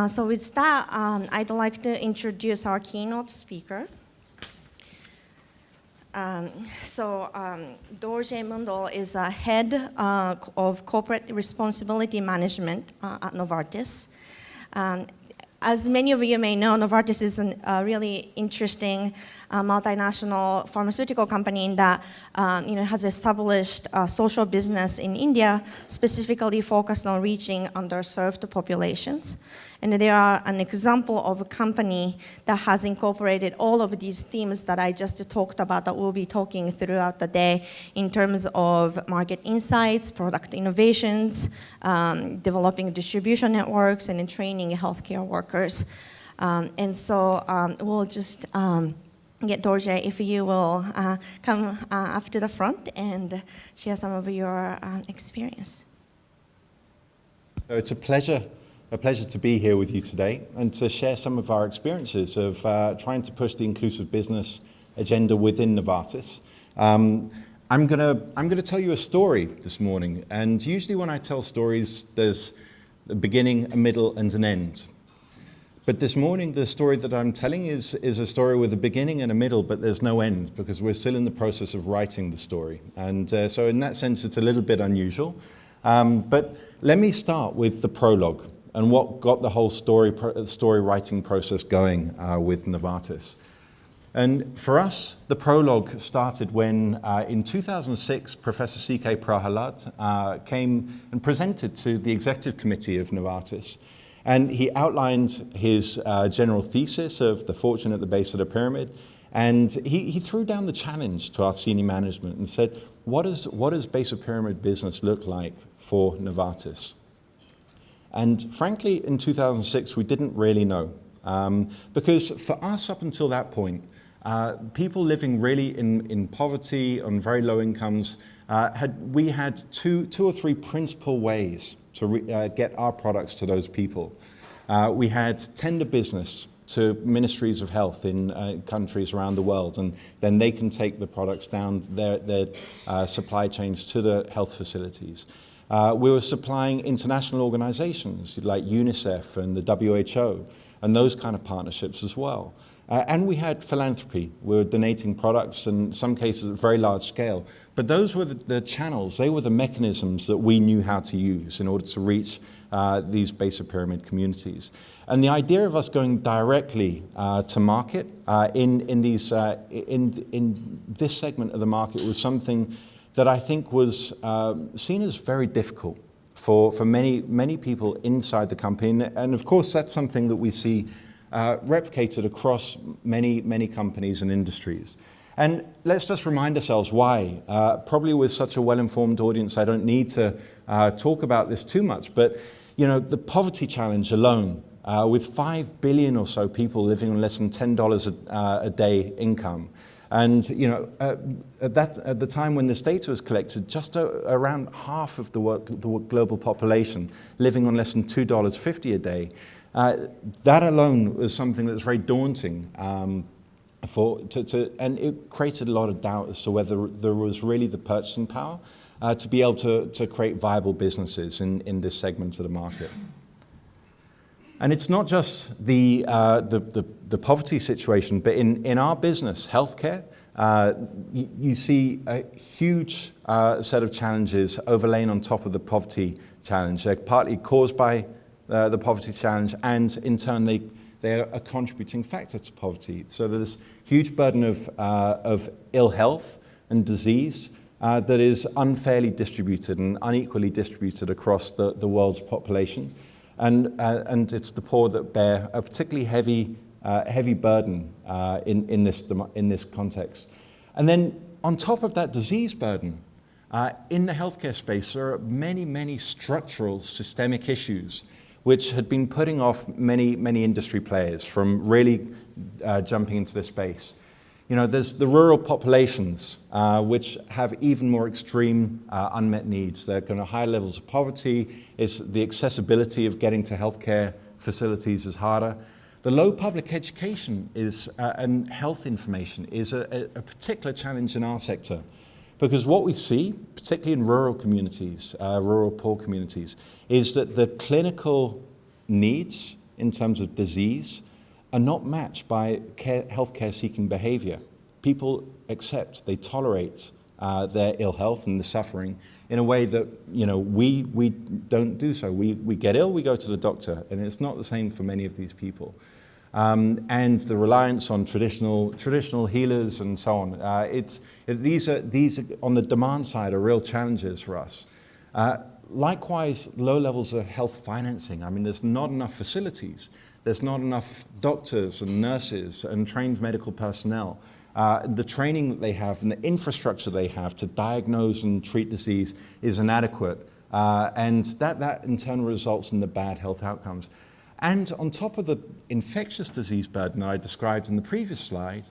So with that, I'd like to introduce our keynote speaker. Dorje Mundle is a head of corporate responsibility management at Novartis. As many of you may know, Novartis is a really interesting multinational pharmaceutical company in that has established a social business in India, specifically focused on reaching underserved populations. And they are an example of a company that has incorporated all of these themes that I just talked about that we'll be talking throughout the day in terms of market insights, product innovations, developing distribution networks, and in training healthcare workers. We'll just get Dorje, if you will come up to the front and share some of your experience. It's a pleasure to be here with you today and to share some of our experiences of trying to push the inclusive business agenda within Novartis. I'm gonna tell you a story this morning, and usually when I tell stories, there's a beginning, a middle, and an end. But this morning, the story that I'm telling is a story with a beginning and a middle, but there's no end, because we're still in the process of writing the story. And so in that sense, it's a little bit unusual. But let me start with the prologue and what got the whole story writing process going with Novartis. And for us, the prologue started when, in 2006, Professor C.K. Prahalad came and presented to the executive committee of Novartis. And he outlined his general thesis of the fortune at the base of the pyramid. And he threw down the challenge to our senior management and said, what does base of pyramid business look like for Novartis? And frankly, in 2006, we didn't really know. Because for us, up until that point, people living really in poverty, on very low incomes, we had two or three principal ways to get our products to those people. We had tender business to ministries of health in countries around the world, and then they can take the products down their supply chains to the health facilities. We were supplying international organizations like UNICEF and the WHO and those kind of partnerships as well. And we had philanthropy. We were donating products, in some cases at very large scale. But those were the channels, they were the mechanisms that we knew how to use in order to reach these base of pyramid communities. And the idea of us going directly to market in this segment of the market was something that I think was seen as very difficult for many people inside the company. And of course, that's something that we see replicated across many companies and industries. And let's just remind ourselves why. Probably with such a well-informed audience, I don't need to talk about this too much, but the poverty challenge alone, with 5 billion or so people living on less than $10 a day income. And at the time when this data was collected, just around half of the global population living on less than $2.50 a day. That alone was something that was very daunting, and it created a lot of doubt as to whether there was really the purchasing power to be able to create viable businesses in this segment of the market. And it's not just the poverty situation, but in our business, healthcare, you see a huge set of challenges overlaying on top of the poverty challenge. They're partly caused by the poverty challenge, and in turn they are a contributing factor to poverty. So there's huge burden of ill health and disease that is unfairly distributed and unequally distributed across the world's population. And it's the poor that bear a particularly heavy burden in this context. And then on top of that disease burden, in the healthcare space, there are many structural systemic issues which had been putting off many industry players from really jumping into this space. There's the rural populations, which have even more extreme unmet needs. They're kind of high levels of poverty. The accessibility of getting to healthcare facilities is harder. The low public education and health information is a particular challenge in our sector. Because what we see, particularly in rural communities, rural poor communities, is that the clinical needs in terms of disease are not matched by healthcare seeking behavior. People accept, they tolerate their ill health and the suffering in a way that we don't do so. We get ill, we go to the doctor, and it's not the same for many of these people. And the reliance on traditional healers and so on. These are on the demand side are real challenges for us. Likewise, low levels of health financing. I mean, there's not enough facilities. There's not enough doctors and nurses and trained medical personnel. The training that they have and the infrastructure they have to diagnose and treat disease is inadequate. And that in turn results in the bad health outcomes. And on top of the infectious disease burden that I described in the previous slide,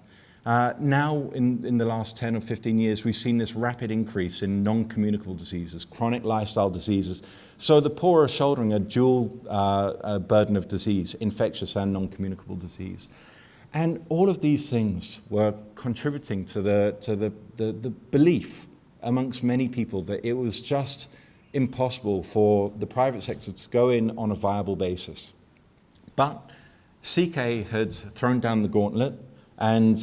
now in the last 10 or 15 years, we've seen this rapid increase in non-communicable diseases, chronic lifestyle diseases. So the poor are shouldering a dual burden of disease, infectious and non-communicable disease. And all of these things were contributing to the belief amongst many people that it was just impossible for the private sector to go in on a viable basis. But CK had thrown down the gauntlet, and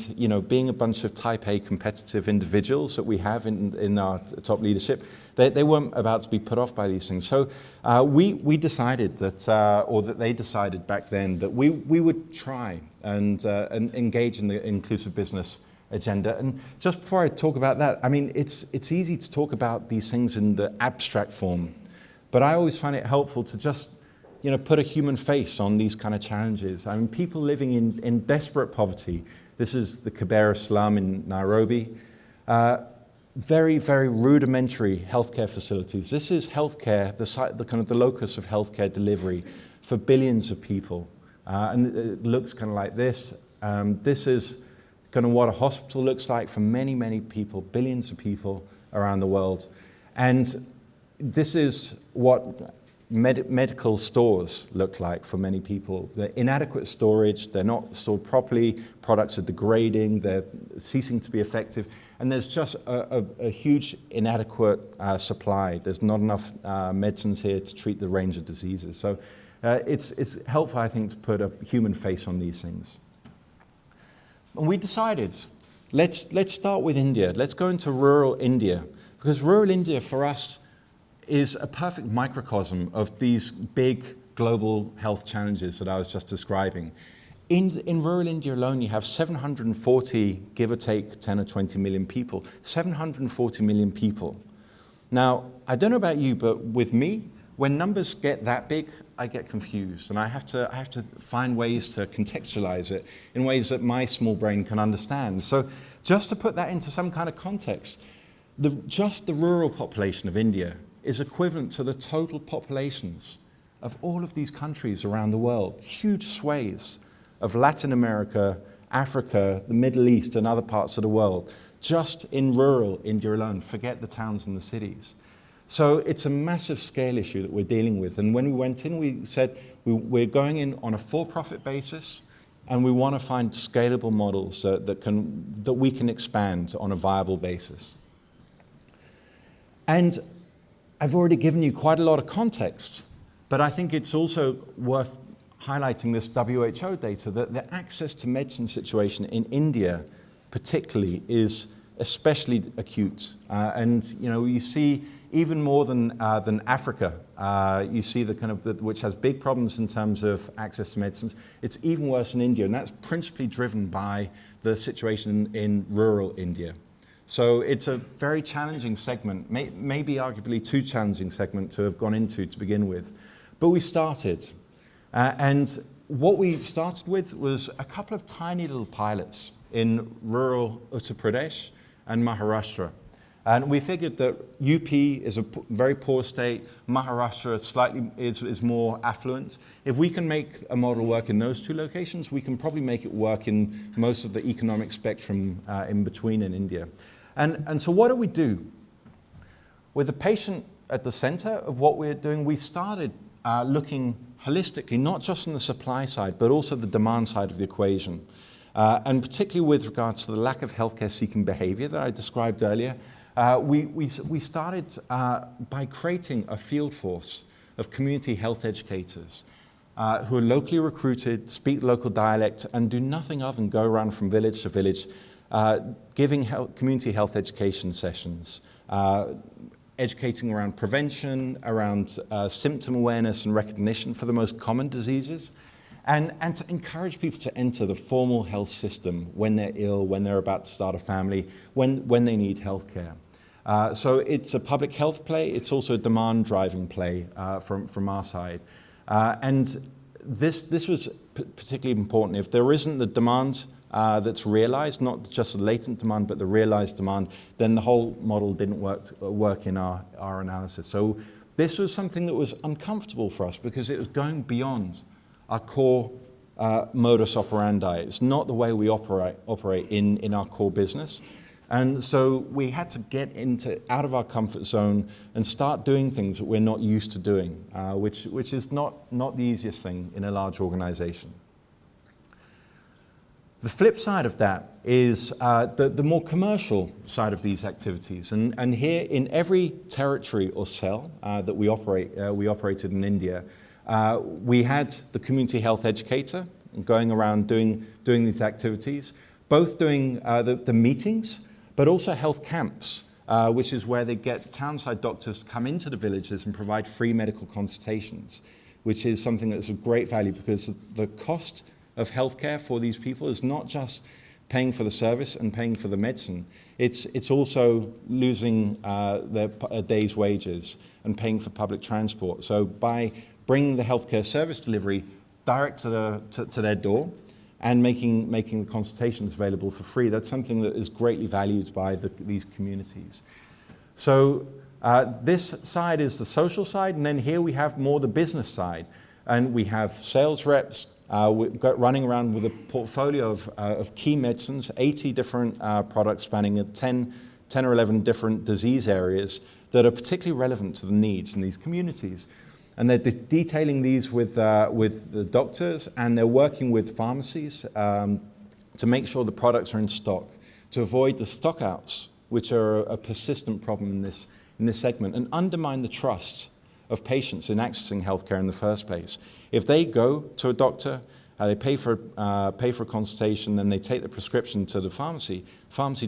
being a bunch of type A competitive individuals that we have in our top leadership, they weren't about to be put off by these things. So we decided that, or that they decided back then, that we would try and engage in the inclusive business agenda. And just before I talk about that, I mean, it's easy to talk about these things in the abstract form, but I always find it helpful to just put a human face on these kind of challenges. I mean, people living in desperate poverty. This is the Kibera slum in Nairobi. Very, very rudimentary healthcare facilities. This is healthcare, the kind of the locus of healthcare delivery for billions of people. And it looks kind of like this. This is kind of what a hospital looks like for many, many people, billions of people around the world. And this is what medical stores look like for many people. They're inadequate storage, they're not stored properly, products are degrading, they're ceasing to be effective, and there's just a huge inadequate supply. There's not enough medicines here to treat the range of diseases. So it's helpful, I think, to put a human face on these things. And we decided, let's start with India. Let's go into rural India, because rural India for us is a perfect microcosm of these big global health challenges that I was just describing. In rural India alone, you have 740, give or take 10 or 20 million people, 740 million people. Now, I don't know about you, but with me, when numbers get that big, I get confused, and I have to find ways to contextualize it in ways that my small brain can understand. So just to put that into some kind of context, just the rural population of India is equivalent to the total populations of all of these countries around the world, huge swathes of Latin America, Africa, the Middle East, and other parts of the world, just in rural India alone. Forget the towns and the cities. So it's a massive scale issue that we're dealing with. And when we went in, we said we're going in on a for-profit basis, and we want to find scalable models that we can expand on a viable basis. And I've already given you quite a lot of context, but I think it's also worth highlighting this WHO data, that the access to medicine situation in India particularly is especially acute. And you see even more than Africa, you see the kind of which has big problems in terms of access to medicines. It's even worse in India, and that's principally driven by the situation in rural India. So it's a very challenging segment, maybe arguably too challenging segment to have gone into to begin with. But we started. And what we started with was a couple of tiny little pilots in rural Uttar Pradesh and Maharashtra. And we figured that UP is a very poor state, Maharashtra slightly is more affluent. If we can make a model work in those two locations, we can probably make it work in most of the economic spectrum in between in India. And so what do we do? With the patient at the center of what we're doing, we started looking holistically, not just on the supply side, but also the demand side of the equation. And particularly with regards to the lack of healthcare seeking behavior that I described earlier, we started by creating a field force of community health educators, who are locally recruited, speak local dialect, and do nothing other than go around from village to village, giving community health education sessions, educating around prevention, around symptom awareness and recognition for the most common diseases, and to encourage people to enter the formal health system when they're ill, when they're about to start a family, when they need healthcare. So it's a public health play. It's also a demand-driving play from our side. And this was particularly important. If there isn't the demand that's realized, not just the latent demand, but the realized demand, then the whole model didn't work in our analysis. So this was something that was uncomfortable for us because it was going beyond our core modus operandi. It's not the way we operate in our core business. And so we had to get out of our comfort zone and start doing things that we're not used to doing, which is not the easiest thing in a large organization. The flip side of that is the more commercial side of these activities. And here in every territory or cell that we operated in India, we had the community health educator going around doing these activities, both doing the meetings, but also health camps, which is where they get townside doctors to come into the villages and provide free medical consultations, which is something that's of great value because the cost of healthcare for these people is not just paying for the service and paying for the medicine. It's also losing their day's wages and paying for public transport. So by bringing the healthcare service delivery direct to their door, and making the consultations available for free. That's something that is greatly valued by these communities. So this side is the social side, and then here we have more the business side. And we have sales reps running around with a portfolio of key medicines, 80 different products spanning 10 or 11 different disease areas that are particularly relevant to the needs in these communities. And they're detailing these with the doctors, and they're working with pharmacies to make sure the products are in stock, to avoid the stockouts, which are a persistent problem in this segment, and undermine the trust of patients in accessing healthcare in the first place. If they go to a doctor, they pay for a consultation, and they take the prescription to the pharmacy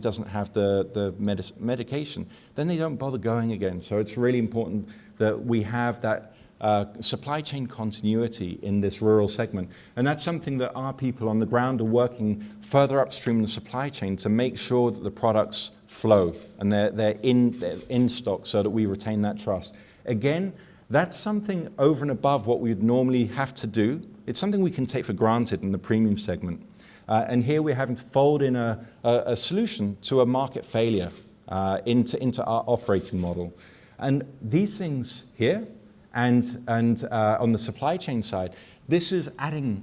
doesn't have the medication, then they don't bother going again. So it's really important that we have that supply chain continuity in this rural segment. And that's something that our people on the ground are working further upstream in the supply chain to make sure that the products flow and they're in stock so that we retain that trust. Again, that's something over and above what we would normally have to do. It's something we can take for granted in the premium segment. And here we're having to fold in a solution to a market failure into our operating model. And these things here, and on the supply chain side, this is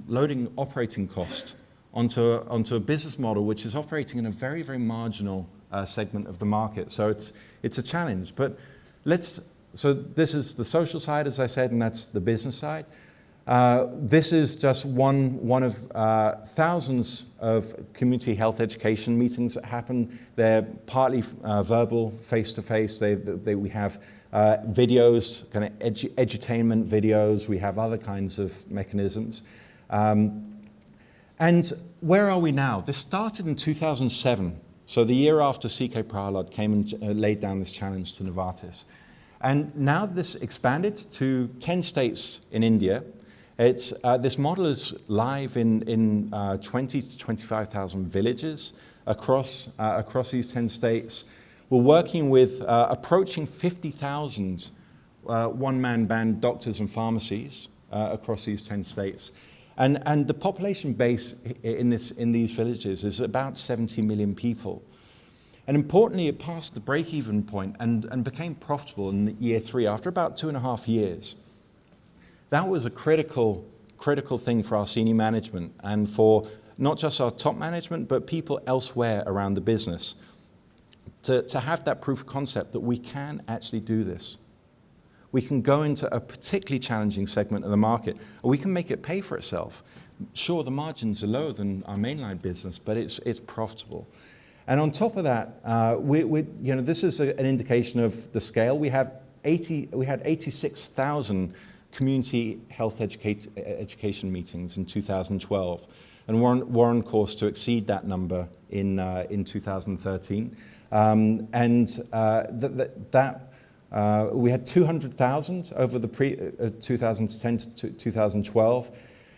loading operating cost onto a business model which is operating in a very, very marginal segment of the market. So it's a challenge. But so this is the social side, as I said, and that's the business side. This is just one of thousands of community health education meetings that happen. They're partly verbal, face-to-face. We have videos, kind of edutainment videos. We have other kinds of mechanisms. And where are we now? This started in 2007, so the year after C.K. Prahalad came and laid down this challenge to Novartis. And now this expanded to 10 states in India. This model is live in 20 to 25,000 villages across these 10 states. We're working with approaching 50,000 one-man band doctors and pharmacies across these 10 states. And the population base in these villages is about 70 million people. And importantly, it passed the break-even point and became profitable in year 3 after about 2.5 years. That was a critical thing for our senior management and for not just our top management, but people elsewhere around the business to have that proof of concept that we can actually do this. We can go into a particularly challenging segment of the market, or we can make it pay for itself. Sure, the margins are lower than our mainline business, but it's profitable. And on top of that, this is an indication of the scale. We had 86,000 community health education meetings in 2012. And we're on course to exceed that number in 2013. We had 200,000 over the 2010 to 2012,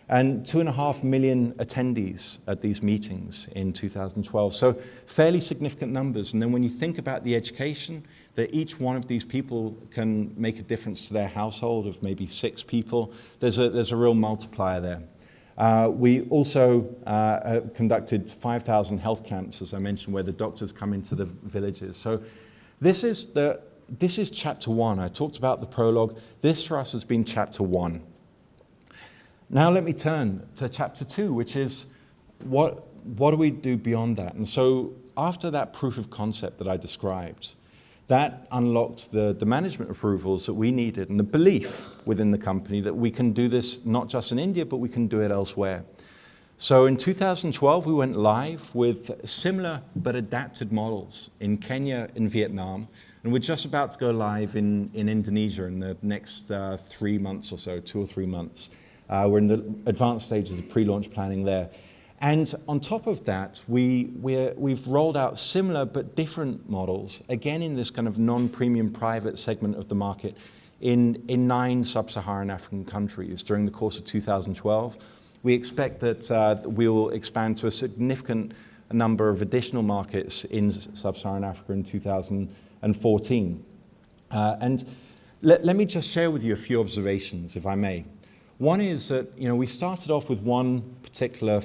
and 2.5 million attendees at these meetings in 2012. So fairly significant numbers. And then when you think about the education, that each one of these people can make a difference to their household of maybe 6 people, there's a real multiplier there. We also conducted 5,000 health camps, as I mentioned, where the doctors come into the villages. So this is chapter 1. I talked about the prologue. This for us has been chapter 1. Now let me turn to chapter 2, which is what do we do beyond that? And so after that proof of concept that I described, that unlocked the management approvals that we needed and the belief within the company that we can do this not just in India, but we can do it elsewhere. So in 2012, we went live with similar but adapted models in Kenya and Vietnam, and we're just about to go live in Indonesia in the next 3 months or so, 2 or 3 months. We're in the advanced stages of pre-launch planning there. And on top of that, we've rolled out similar but different models, again in this kind of non-premium private segment of the market, in 9 sub-Saharan African countries during the course of 2012. We expect that we will expand to a significant number of additional markets in sub-Saharan Africa in 2014. And let me just share with you a few observations, if I may. One is that we started off with one particular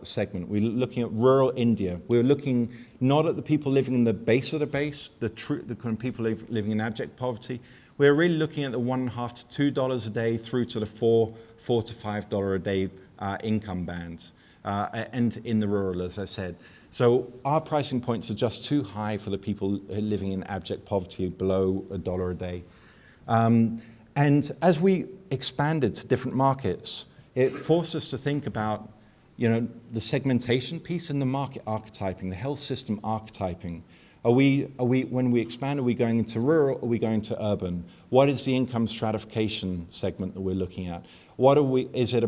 segment. We were looking at rural India. We were looking not at the people living in the base of the base, the kind of people living in abject poverty. We were really looking at the $1.50 to $2 a day through to the $4 to $5 a day income band, and in the rural, as I said. So our pricing points are just too high for the people living in abject poverty below $1 a day. And as we expanded to different markets, it forced us to think about, the segmentation piece and the market archetyping, the health system archetyping. When we expand, are we going into rural? Are we going to urban? What is the income stratification segment that we're looking at? Is it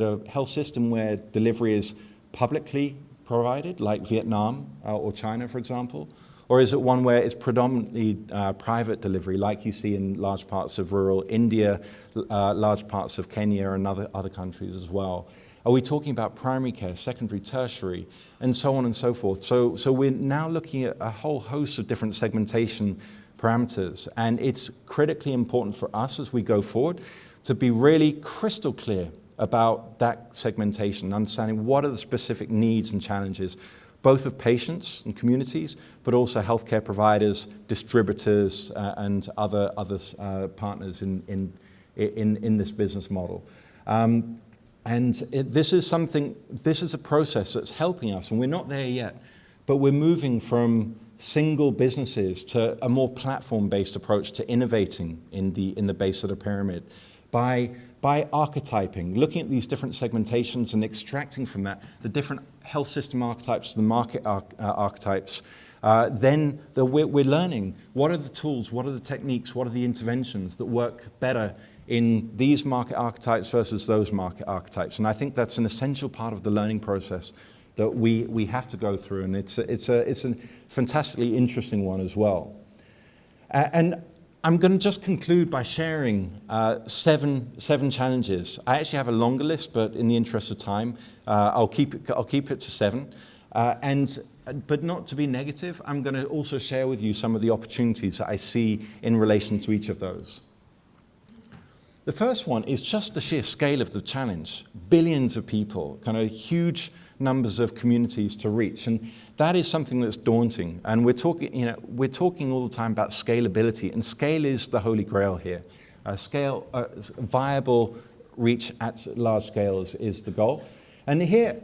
a health system where delivery is publicly provided, like Vietnam or China, for example? Or is it one where it's predominantly private delivery, like you see in large parts of rural India, large parts of Kenya and other countries as well? Are we talking about primary care, secondary, tertiary, and so on and so forth? So we're now looking at a whole host of different segmentation parameters, and it's critically important for us as we go forward to be really crystal clear about that segmentation, understanding what are the specific needs and challenges, both of patients and communities, but also healthcare providers, distributors, and other partners in this business model. This is a process that's helping us, and we're not there yet, but we're moving from single businesses to a more platform-based approach to innovating in the base of the pyramid by archetyping, looking at these different segmentations and extracting from that the different health system archetypes, the market archetypes. Then we're learning what are the tools, what are the techniques, what are the interventions that work better in these market archetypes versus those market archetypes. And I think that's an essential part of the learning process that we have to go through, and it's a fantastically interesting one as well. And I'm going to just conclude by sharing seven challenges. I actually have a longer list, but in the interest of time, I'll keep it to 7. But not to be negative, I'm going to also share with you some of the opportunities that I see in relation to each of those. The first one is just the sheer scale of the challenge. Billions of people, kind of huge numbers of communities to reach, and that is something that's daunting. And we're talking all the time about scalability, and scale is the holy grail here. Viable reach at large scale is the goal. And here,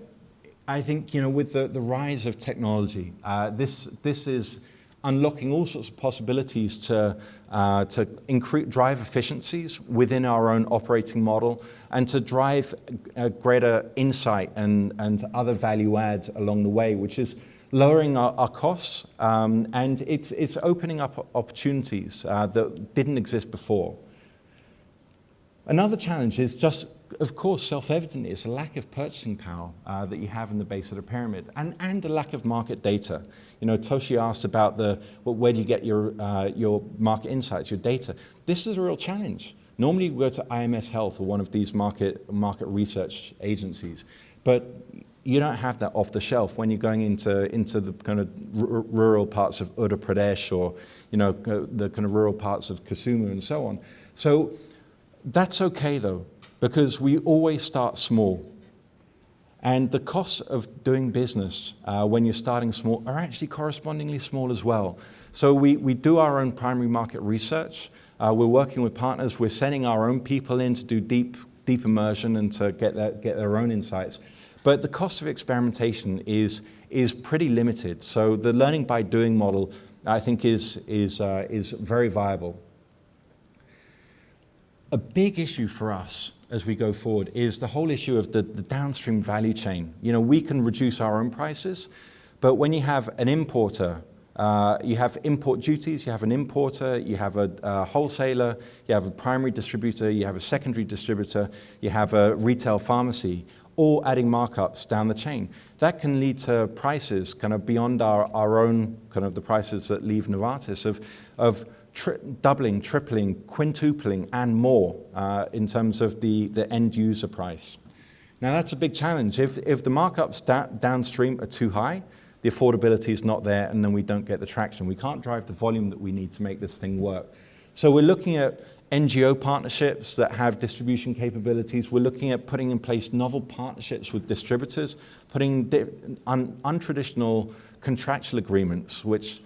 I think with the rise of technology, this is unlocking all sorts of possibilities to drive efficiencies within our own operating model and to drive greater insight and other value adds along the way, which is lowering our costs, and it's opening up opportunities that didn't exist before. Another challenge is just, of course, self-evident, is a lack of purchasing power that you have in the base of the pyramid, and the lack of market data. You know, Toshi asked about where do you get your market insights, your data. This is a real challenge. Normally, you go to IMS Health or one of these market research agencies, but you don't have that off the shelf when you're going into the kind of rural parts of Uttar Pradesh, or the kind of rural parts of Kasuma and so on. So that's okay though, because we always start small. And the costs of doing business when you're starting small are actually correspondingly small as well. So we do our own primary market research. We're working with partners. We're sending our own people in to do deep immersion and to get their own insights. But the cost of experimentation is pretty limited. So the learning by doing model, I think, is very viable. A big issue for us as we go forward is the whole issue of the downstream value chain. You know, we can reduce our own prices, but when you have an importer, you have import duties, you have an importer, you have a wholesaler, you have a primary distributor, you have a secondary distributor, you have a retail pharmacy, all adding markups down the chain. That can lead to prices kind of beyond our own, kind of the prices that leave Novartis, of doubling, tripling, quintupling, and more in terms of the end user price. Now that's a big challenge. If the markups downstream are too high, the affordability is not there, and then we don't get the traction. We can't drive the volume that we need to make this thing work. So we're looking at NGO partnerships that have distribution capabilities. We're looking at putting in place novel partnerships with distributors, putting untraditional contractual agreements, which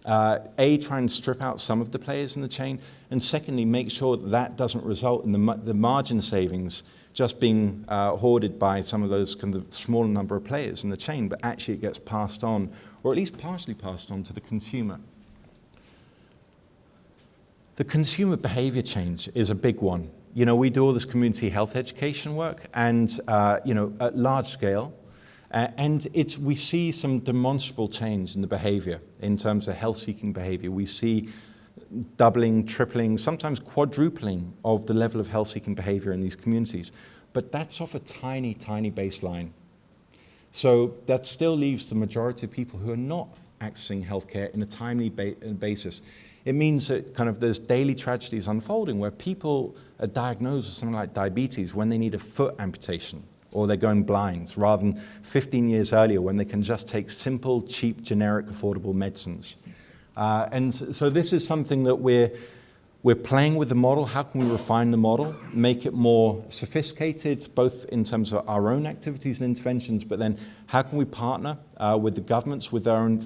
A, try and strip out some of the players in the chain, and secondly, make sure that doesn't result in the margin savings just being hoarded by some of those kind of smaller number of players in the chain, but actually it gets passed on, or at least partially passed on, to the consumer. The consumer behavior change is a big one. You know, we do all this community health education work, and at large scale, and we see some demonstrable change in the behavior in terms of health-seeking behavior. We see doubling, tripling, sometimes quadrupling of the level of health-seeking behavior in these communities. But that's off a tiny, tiny baseline. So that still leaves the majority of people who are not accessing healthcare in a timely basis. It means that kind of there's daily tragedies unfolding where people are diagnosed with something like diabetes when they need a foot amputation, or they're going blind, rather than 15 years earlier when they can just take simple, cheap, generic, affordable medicines. And so this is something that we're playing with the model. How can we refine the model, make it more sophisticated, both in terms of our own activities and interventions, but then how can we partner with the governments, with our own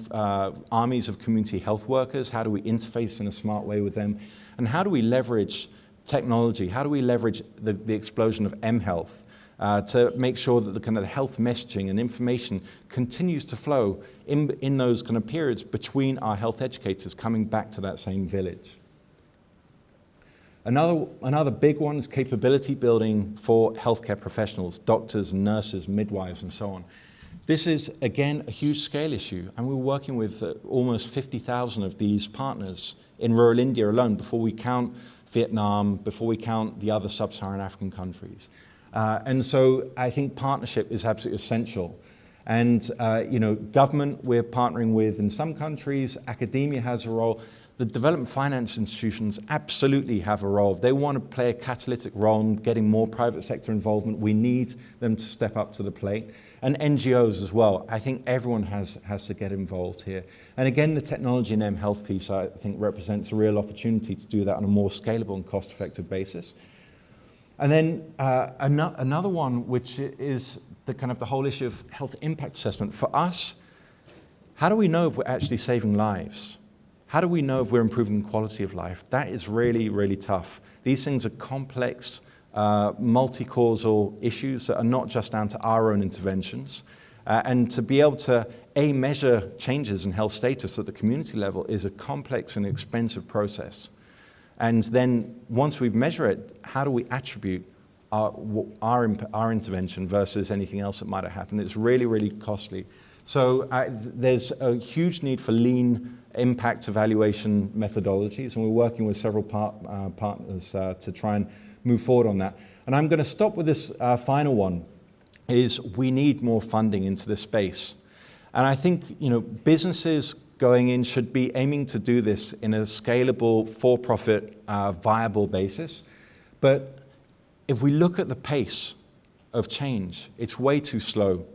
armies of community health workers? How do we interface in a smart way with them? And how do we leverage technology? How do we leverage the explosion of mHealth to make sure that the kind of health messaging and information continues to flow in those kind of periods between our health educators coming back to that same village? Another big one is capability building for healthcare professionals, doctors and nurses, midwives, and so on. This is, again, a huge scale issue, and we're working with almost 50,000 of these partners in rural India alone, before we count Vietnam, before we count the other sub-Saharan African countries. And so I think partnership is absolutely essential. And government we're partnering with in some countries, academia has a role. The development finance institutions absolutely have a role. If they want to play a catalytic role in getting more private sector involvement, we need them to step up to the plate. And NGOs as well. I think everyone has to get involved here. And again, the technology and mHealth piece, I think, represents a real opportunity to do that on a more scalable and cost-effective basis. And then another one, which is the whole issue of health impact assessment. For us, how do we know if we're actually saving lives? How do we know if we're improving the quality of life? That is really, really tough. These things are complex, multi-causal issues that are not just down to our own interventions. And to be able to, measure changes in health status at the community level is a complex and expensive process. And then once we've measured it, how do we attribute our intervention versus anything else that might have happened? It's really, really costly. So there's a huge need for lean impact evaluation methodologies, and we're working with several partners to try and move forward on that. And I'm going to stop with this final one, is we need more funding into this space. And I think, businesses going in should be aiming to do this in a scalable, for-profit, viable basis. But if we look at the pace of change, it's way too slow.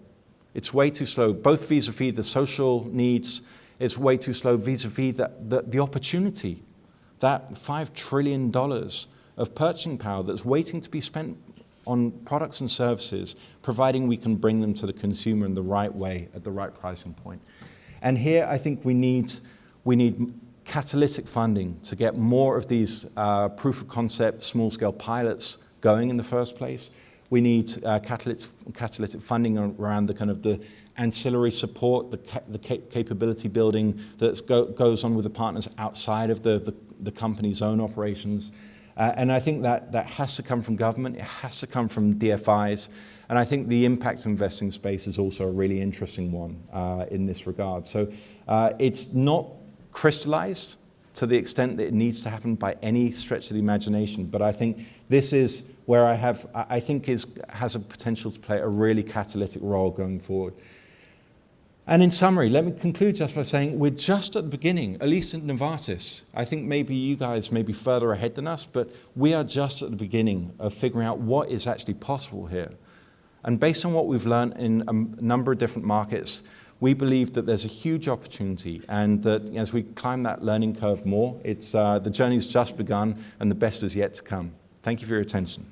It's way too slow, both vis-a-vis the social needs, it's way too slow vis-a-vis the opportunity, that $5 trillion of purchasing power that's waiting to be spent on products and services, providing we can bring them to the consumer in the right way at the right pricing point. And here I think we need catalytic funding to get more of these proof of concept, small-scale pilots going in the first place. We need catalytic funding around the ancillary support, the capability building that goes on with the partners outside of the company's own operations. And I think that has to come from government, it has to come from DFIs, and I think the impact investing space is also a really interesting one in this regard. So it's not crystallized to the extent that it needs to happen by any stretch of the imagination, but I think this is where has a potential to play a really catalytic role going forward. And in summary, let me conclude just by saying we're just at the beginning, at least in Novartis. I think maybe you guys may be further ahead than us, but we are just at the beginning of figuring out what is actually possible here. And based on what we've learned in a number of different markets, we believe that there's a huge opportunity, and that as we climb that learning curve more, the journey's just begun and the best is yet to come. Thank you for your attention.